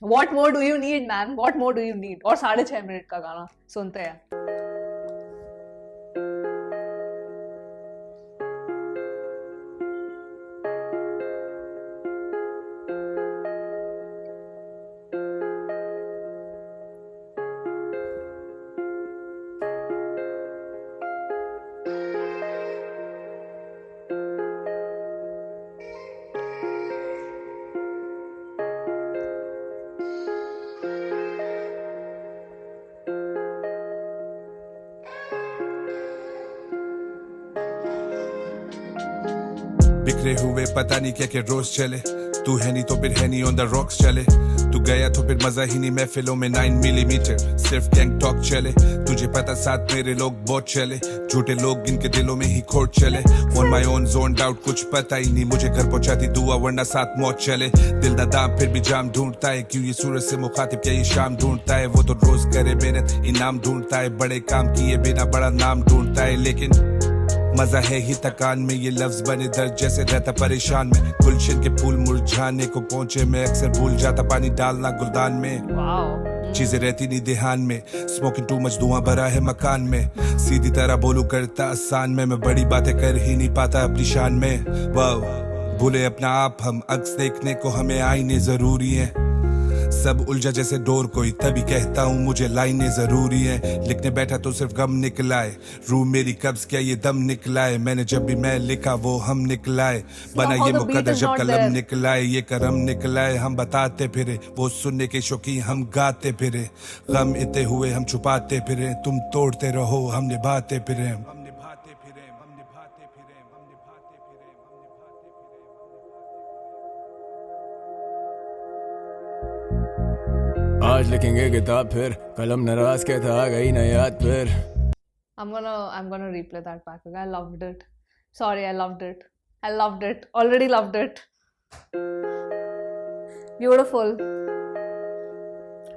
What more do you need man, what more do you need. और 6.5 minute का गाना सुनते हैं। बिखरे हुए पता नहीं क्या क्या रोज चले, तू है नहीं तो फिर है नहीं ऑन द रॉक्स चले, तू गया तो फिर मजा ही नहीं महफिलों में 9 मिलीमीटर सिर्फ गैंग टॉक चले, तुझे पता साथ मेरे लोग बहुत चले, झूठे लोग इनके दिलों में ही खोट चले, on my own zone doubt कुछ पता ही नहीं, मुझे घर पहुंचाती दुआ वरना साथ मौत चले, दिल दादाम फिर भी जाम ढूंढता है, क्यों ये सूरज से मुखातिब क्या ये शाम ढूंढता है, वो तो रोज करे मेहनत इनाम ढूंढता है, बड़े काम किए बिना बड़ा नाम ढूंढता है, लेकिन मजा है ही थकान में, ये लफ्ज बने दर्द जैसे रहता परेशान में, गुलशन के फूल मुरझाने को पहुंचे मैं अक्सर भूल जाता पानी डालना गुलदान में, चीजें रहती नहीं ध्यान में, स्मोकिंग टू मच धुआं भरा है मकान में, सीधी तरह बोलू करता आसान में, मैं बड़ी बातें कर ही नहीं पाता अपनी शान में, वाह भूले अपना आप हम, अक्स देखने को हमें आईने जरूरी है, सब उलझा जैसे डोर कोई, तभी कहता हूँ मुझे लाइनें जरूरी है, लिखने बैठा तो सिर्फ गम निकलाए, रूह मेरी कब्ज क्या ये दम निकलाए, मैंने जब भी मैं लिखा वो हम निकलाए, बना ये मुकद्दर जब कलम निकलाए, ये करम निकलाए, हम बताते फिरे, वो सुनने के शौकीन हम गाते फिरे, गम इतने हुए हम छुपाते फिरे, तुम तोड़ते रहो हम निभाते फिरे, आज लिखेंगे किताब फिर, कलम नाराज के था गई न याद फिर। I'm gonna replay that back again. I loved it. Sorry, I loved it. I loved it. Already loved it. Beautiful.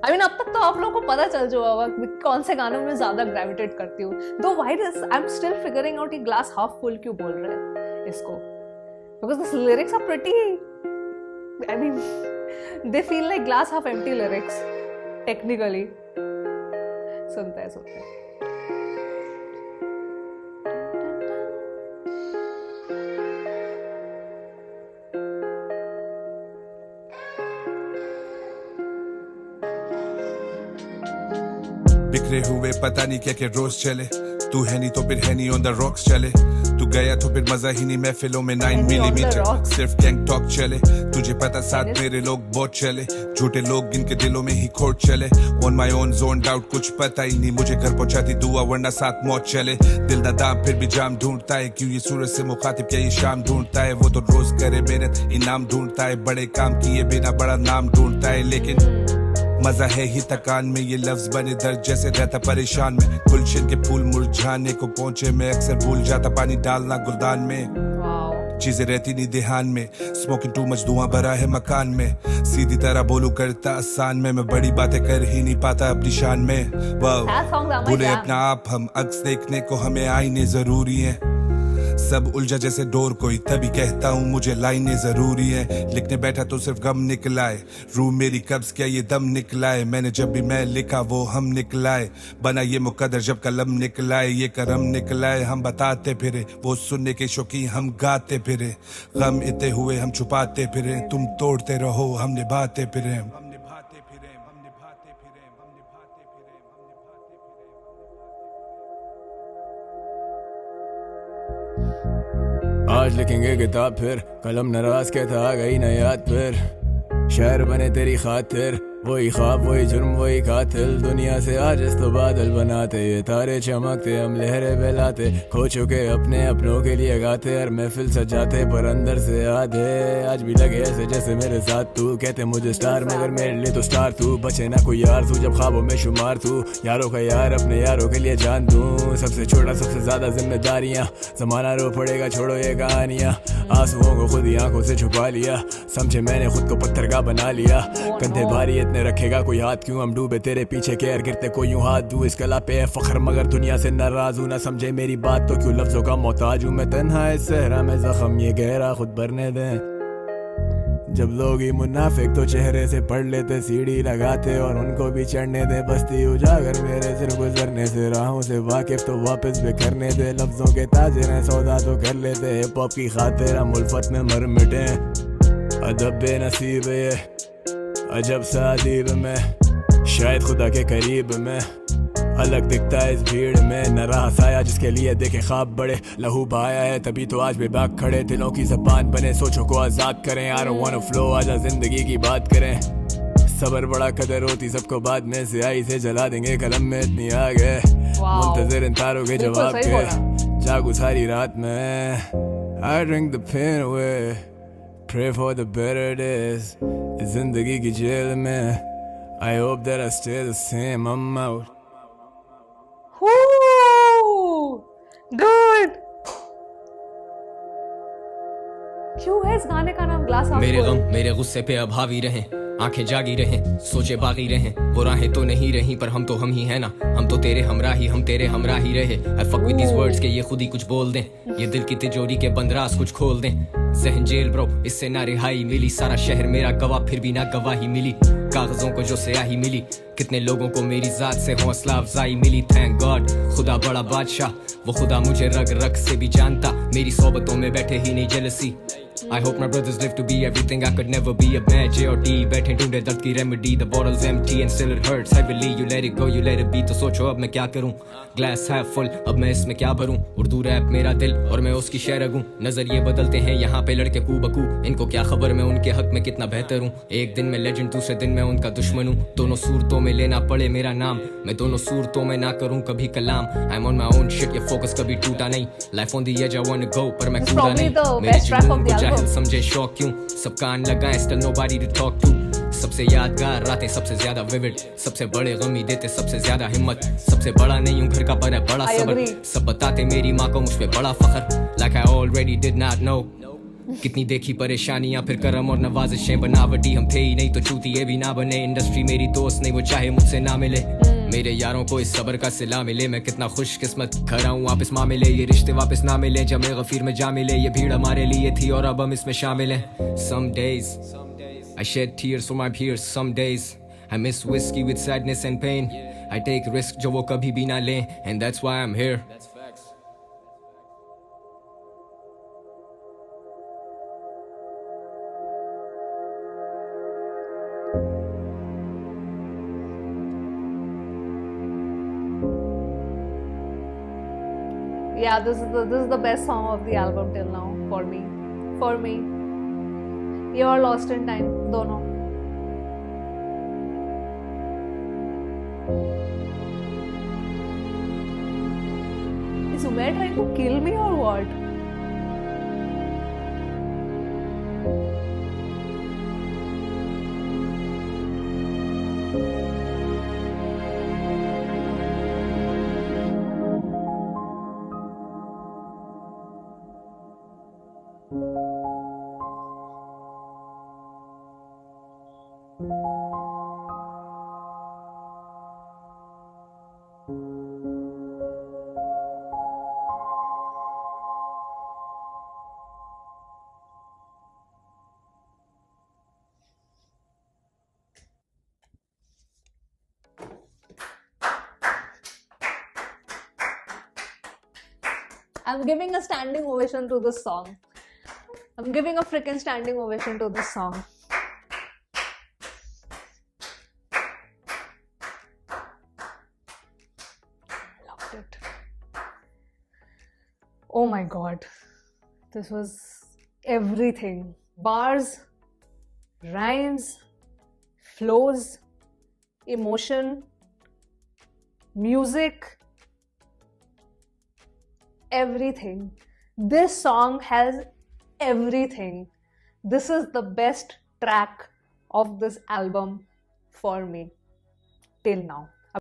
I mean, अब तक तो आप लोगों को पता चल चुका होगा कौन से गानों में ज्यादा ग्रेविटेट करती हूँ। Though why this? I'm still figuring out ये glass half full क्यों बोल रहे हैं इसको? Because the lyrics are pretty. I mean, they feel like glass half empty lyrics. Technically. सुनते हैं। बिखरे हुए पता नहीं क्या क्या रोज चले, तू है नहीं तो फिर है नहीं ऑन द रॉक्स चले, तू गया तो फिर मजा ही नहीं महफिलों में 9 मिलीमीटर सिर्फ गैंग टॉक चले, तुझे पता साथ मेरे लोग बहुत चले, झूठे लोग इनके दिलों में ही खोट चले, on my own zone doubt कुछ पता ही नहीं, मुझे घर पहुंचाती दुआ वरना साथ मौत चले, दिल दादाम फिर भी जाम ढूंढता है, क्यों ये सूरज से मुखातिब क्या ये शाम ढूंढता है, वो तो रोज करे मेहनत इनाम ढूंढता है, बड़े काम किए बिना बड़ा नाम ढूंढता है, लेकिन मजा है ही थकान में, ये लफ्ज बने दर्द जैसे रहता परेशान में, गुलशन के फूल मुरझाने को पहुंचे मैं अक्सर भूल जाता पानी डालना गुलदान में, चीजें रहती नहीं ध्यान में, स्मोकिंग टू मच धुआं भरा है मकान में, सीधी तरह बोलू करता आसान में, मैं बड़ी बातें कर ही नहीं पाता अपनी शान में, वाह भूले अपना आप हम, अक्स देखने को हमें आईने जरूरी है, सब उलझा जैसे डोर कोई, तभी कहता हूँ मुझे लाइनें जरूरी है, लिखने बैठा तो सिर्फ गम निकलाए, रूह मेरी कब्ज क्या ये दम निकलाए, मैंने जब भी मैं लिखा वो हम निकलाए, बना ये मुकद्दर जब कलम निकलाए, ये करम निकलाए, हम बताते फिरे, वो सुनने के शौकीन हम गाते फिरे, गम इतने हुए हम छुपाते फिरे, तुम तोड़ते रहो हम निभाते फिरे। आज लिखेंगे किताब फिर, कलम नाराज के था गई न याद फिर, शहर बने तेरी खातिर, वही ख्वाब वही जुर्म वही कातिल, दुनिया से आज तो बादल बनाते, ये तारे चमकते हम लहरें बहलाते, खो चुके अपने अपनों के लिए गाते, हर महफिल सजाते पर अंदर से आधे, आज भी लगे ऐसे जैसे मेरे साथ तू, कहते मुझे स्टार मगर मेरे लिए तो स्टार तू, बचे ना कोई यार तू जब ख्वाबों में शुमार तू, यारों का यार अपने यारों के लिए जान दूं, सबसे छोटा सबसे ज्यादा जिम्मेदारियां, जमाना रो पड़ेगा छोड़ो ये कहानियां, आंसुओं को खुद ही आंखों से छुपा लिया, समझे मैंने खुद को पत्थर का बना लिया, कंधे भारी इतने रखेगा कोई हाथ क्यों, हम डूबे तेरे पीछे केयर गिरते कोई यूं हाथ दू, इस कला पे है फख्र मगर दुनिया से नाराज हूं, ना समझे मेरी बात तो क्यों लफ्जों का मोहताज हूं, मैं तन्हा इस सहरा में जख्म ये गहरा खुद भरने दे, जब लोग ही मुनाफिक तो चेहरे से पढ़ लेते, सीढ़ी लगाते और उनको भी चढ़ने दे। बस्ती उजागर मेरे सिर गुजरने से, राहों से वाकिफ तो वापस भी करने दे। लफ्जों के ताजिर हैं, सौदा तो कर लेते। हिप हॉप की खातिर हम उल्फत में मर मिटे। अदब बेनसीब ये अजब सा अदीब में, शायद खुदा के करीब में। अलग दिखता है इस भीड़ में, न रहा साया जिसके लिए देखे ख्वाब बड़े। लहू बहाया है तभी तो आज बेबाक खड़े, दिलों की ज़बान बने, सोचों को आज़ाद करें। I don't wanna flow, आजा जिंदगी की बात करें। सबर बड़ा कदर होती सबको बाद में, स्याही से जला देंगे कलम में इतनी आग है। मुंतज़िर इन तारों के जवाब के, जागू सारी रात में। I drink the pain away, pray for the better days। जिंदगी की जेल में, I hope that I stay the same, I'm out। Dude! क्यों है इस गाने का नाम ग्लास हाफ फुल? मेरे गम मेरे गुस्से पे अब हावी रहें, आंखें जागी रहें, सोचे बागी रहें। वो राहें तो नहीं रही पर हम तो हम ही है ना, हम तो तेरे हमराही, हम तेरे हमराही रहे। I fuck with these words के ये खुद ही कुछ बोल दें, ये दिल की तिजोरी के बंद राज कुछ खोल दें। जहन जेल ब्रो, इससे ना रिहाई मिली, सारा शहर मेरा गवाह फिर भी ना गवाही मिली। कागजों को जो स्याही मिली, कितने लोगों को मेरी जात से हौसला अफजाई मिली। थैंक गॉड खुदा बड़ा बादशाह, वो खुदा मुझे रग रग से भी जानता। मेरी सोबतों में बैठे ही नहीं jealousy. I hope my brothers live to be everything I could never be. अब मैं J.O.D. बैठे ढूंढे दर्द की remedy. The bottle's empty and still it hurts heavily. You let it go, you let it be। तो सोचो अब मैं क्या करूं, ग्लास half full, अब मैं इसमें क्या भरूं। उर्दू रैप मेरा दिल और मैं उसकी शेरगूं। नजरिए बदलते हैं यहाँ पे लड़के कू बकू, इनको क्या खबर मैं उनके हक में कितना बेहतर हूँ। एक दिन में लेजेंड, दूसरे दिन मैं उनका दुश्मन हूँ। दोनों सूरतों में लेना पड़े मेरा नाम, मैं दोनों सूरतों में ना करूँ कभी कलाम। I'm on my own shit, ये फोकस कभी टूटा नहीं। Life on the edge, I wanna go, पर मैं कूदा नहीं। मेरे जुनून को जाहिल समझे शौक क्यों, सब कान लगाएं still nobody to talk to। सबसे यादगार रातें सबसे ज्यादा विविड, सबसे बड़े गमी देते सबसे ज्यादा हिम्मत। सबसे बड़ा नहीं हूँ घर का पर है बड़ा सबर, सब बताते मेरी माँ को मुझ पे बड़ा फखर। Like I already did not know, कितनी देखी परेशानियां फिर करम और नवाजिशें। बनावटी हम थे ही नहीं तो चूतिए भी ना बने। इंडस्ट्री मेरी दोस्त नहीं, वो चाहे मुझसे ना मिले। मेरे यारों को इस सबर का सिला मिले, मैं कितना खुशकिस्मत खड़ा हूँ वापस मामिले। ये रिश्ते वापस ना मिले, जमे गफीर में जा मिले। ये भीड़ हमारे लिए थी और अब हम इसमें शामिल हैं। Some days I shed tears for my peers, some days I miss whiskey with sadness and pain। I take risk जो वो कभी भी ना लें, and that's why I'm here। Yeah, this is the best song of the album till now for me. For me, You're Lost in Time, दोनों। Is Umair trying to kill me or what? I'm giving a standing ovation to this song. I'm giving a freaking standing ovation to this song. Loved it. Oh my god. This was everything. Bars, rhymes, flows, emotion, music, everything. This song has everything. This is the best track of this album for me till now.